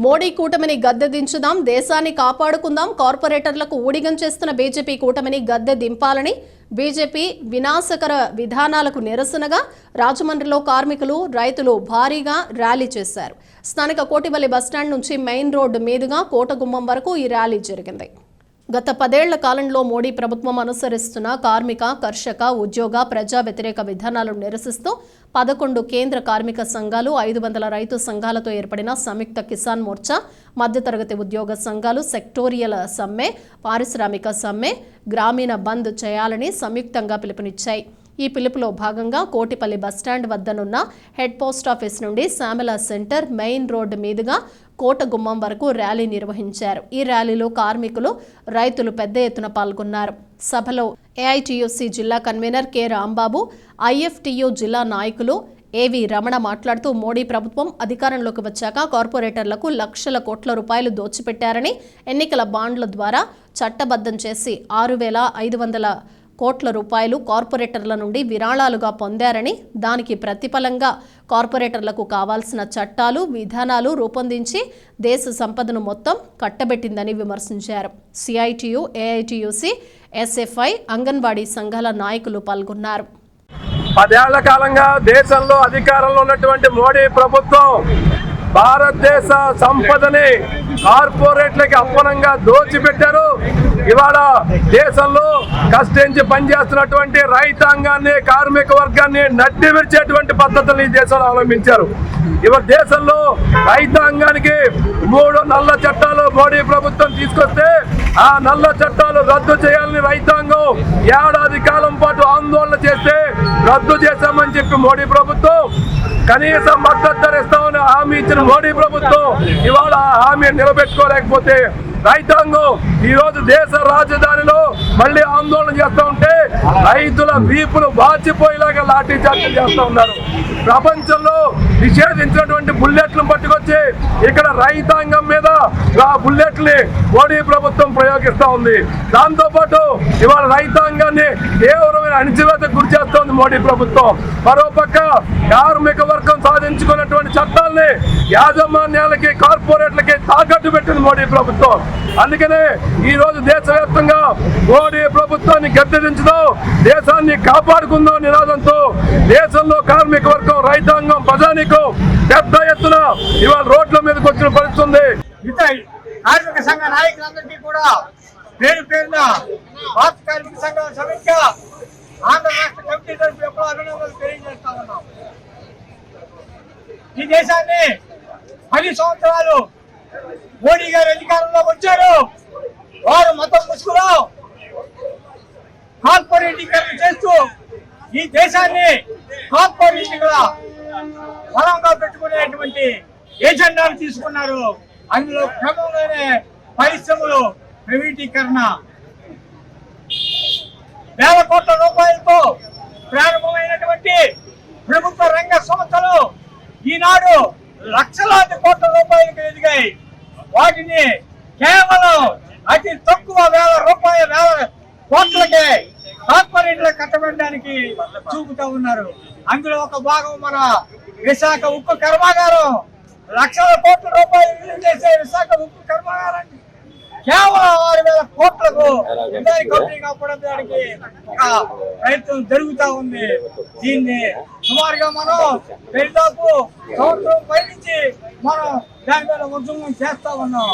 మోడీ కూటమిని గద్దె దించుదాం, దేశాన్ని కాపాడుకుందాం, కార్పొరేటర్లకు ఊడిగం చేస్తున్న బీజేపీ కూటమిని గద్దె దింపాలని బీజేపీ వినాశకర విధానాలకు నిరసనగా రాజమండ్రిలో కార్మికులు, రైతులు భారీగా ర్యాలీ చేశారు. స్థానిక కోటిపల్లి బస్టాండ్ నుంచి మెయిన్ రోడ్డు మీదుగా కోటగుమ్మం వరకు ఈ ర్యాలీ జరిగింది. గత 10 ఏళ్ల కాలంలో మోడీ ప్రభుత్వం అనుసరిస్తున్న కార్మిక, కర్షక, ఉద్యోగ, ప్రజా వ్యతిరేక విధానాలను నిరసిస్తూ 11 కేంద్ర కార్మిక సంఘాలు, 500 రైతు సంఘాలతో ఏర్పడిన సంయుక్త కిసాన్ మోర్చా, మధ్యతరగతి ఉద్యోగ సంఘాలు సెక్టోరియల్ సమ్మె, పారిశ్రామిక సమ్మె, గ్రామీణ బంద్ చేయాలని సంయుక్తంగా పిలుపునిచ్చాయి. ఈ పిలుపులో భాగంగా కోటిపల్లి బస్టాండ్ వద్దనున్న హెడ్ పోస్ట్ ఆఫీస్ నుండి శ్యామల సెంటర్, మెయిన్ రోడ్డు మీదుగా కోటగుమ్మం వరకు ర్యాలీ నిర్వహించారు. ఈ ర్యాలీలో కార్మికులు, రైతులు పెద్ద ఎత్తున పాల్గొన్నారు. సభలో ఏఐటీయూసీ జిల్లా కన్వీనర్ కె రాంబాబు, ఐఎఫ్టియు జిల్లా నాయకులు ఏవి రమణ మాట్లాడుతూ మోడీ ప్రభుత్వం అధికారంలోకి వచ్చాక కార్పొరేటర్లకు లక్షల కోట్ల రూపాయలు దోచిపెట్టారని, ఎన్నికల బాండ్ల ద్వారా చట్టబద్ధం చేసి 6,500 కోట్ల రూపాయలు కార్పొరేటర్ల నుండి విరాళాలుగా పొందారని, దానికి ప్రతిఫలంగా కార్పొరేటర్లకు కావాల్సిన చట్టాలు, విధానాలు రూపొందించి దేశ సంపదను మొత్తం కట్టబెట్టిందని విమర్శించారు. సిఐటియు, ఏఐటియుసి, ఎస్ఎఫ్ఐ, అంగన్వాడీ సంఘాల నాయకులు పాల్గొన్నారు. 10 ఏళ్ల కాలంగా దేశంలో అధికారంలో ఉన్నటువంటి మోడీ ప్రభుత్వం భారతదేశ సంపదని కార్పొరేట్లకి అప్పనంగా దోచిపెట్టారు. ఇవాళ దేశంలో కష్టించి పనిచేస్తున్నటువంటి రైతాంగాన్ని, కార్మిక వర్గాన్ని నడ్డి విరిచేటువంటి పద్ధతులు ఈ దేశంలో అవలంబించారు. ఇవాళ దేశంలో రైతాంగానికి 3 నల్ల చట్టాలు మోడీ ప్రభుత్వం తీసుకొస్తే ఆ నల్ల చట్టాలు రద్దు చేయాలని రైతాంగం ఏడాది కాలం పాటు ఆందోళన చేస్తే రద్దు చేశామని చెప్పి మోడీ ప్రభుత్వం కనీస మద్దతు ధర ఇస్తామని హామీ ఇచ్చిన మోడీ ప్రభుత్వం ఇవాళ హామీ నిలబెట్టుకోలేకపోతే రైతాంగం ఈ రోజు దేశ రాజధానిలో మళ్ళీ ఆందోళన చేస్తూ ఉంటే రైతుల వీపులు వాచిపోయేలాగా లాఠీ చార్జీలు చేస్తూ ఉన్నారు. ప్రపంచంలో నిషేధించినటువంటి బుల్లెట్లను పట్టుకొచ్చి ఇక్కడ రైతాంగం మీద ఆ బుల్లెట్ని మోడీ ప్రభుత్వం ప్రయోగిస్తూ ఉంది. దాంతోపాటు ఇవాళ రైతాంగాన్ని తీవ్రమైన అణిచివేతకు గురి చేస్తోంది మోడీ ప్రభుత్వం. మరోపక్క కార్మిక వర్గం సాధించుకున్నటువంటి చట్టాలని యాజమాన్యాలకి, కార్పొరేట్లకి తాకట్టు పెట్టింది మోడీ ప్రభుత్వం. అందుకనే ఈ రోజు దేశవ్యాప్తంగా మోడీ ప్రభుత్వాన్ని గద్దెదించుదాం, దేశాన్ని కాపాడుకుందాం నినాదంతో దేశంలో కార్మిక వర్గం, రైతాంగం, ప్రజానీకం పెద్ద ఎత్తున ఇవాళ రోడ్ల మీదకి వచ్చిన పరిస్థితి ఉంది. కార్మిక సంఘ నాయకులందరికీ కూడా పేరు పేరున భారత కార్మిక సంఘాల సమైక్య ఆంధ్ర రాష్ట్ర కమిటీ తరఫు ఎప్పుడూ అభినందనలు తెలియజేస్తా ఉన్నాం. ఈ దేశాన్ని 10 సంవత్సరాలు మోడీ గారు అధికారంలో వచ్చారు. వారు మతం ముసుగులో కార్పొరేటీకరణ చేస్తూ ఈ దేశాన్ని కార్పొరేట్గా బలంగా పెట్టుకునేటువంటి ఏజెండాను తీసుకున్నారు. అందులో క్రమంగానే పరిశ్రమలు ప్రైవేటీకరణ, వేల కోట్ల రూపాయలతో ప్రారంభమైనటువంటి ప్రభుత్వ రంగ సంస్థలు ఈనాడు లక్షలాది కోట్ల రూపాయలకు ఎదిగాయి. వాటిని కేవలం అతి తక్కువ వేల కోట్లకే కార్పొరేట్లకు కట్టబెట్టడానికి చూపుతూ ఉన్నారు. అందులో ఒక భాగం మన విశాఖ ఉక్కు కర్మాగారం. లక్షల కోట్ల రూపాయలు విలువ చేసే విశాఖ ఉక్కు కర్మాగారాన్ని కేవలం 6,000 కోట్లకు కంపెనీ కాపాడడానికి ఒక ప్రయత్నం జరుగుతూ ఉంది. దీన్ని సుమారుగా మనం దాదాపు సంవత్సరం పై నుంచి మనం దాని మీద ఉద్యమం చేస్తా ఉన్నాం.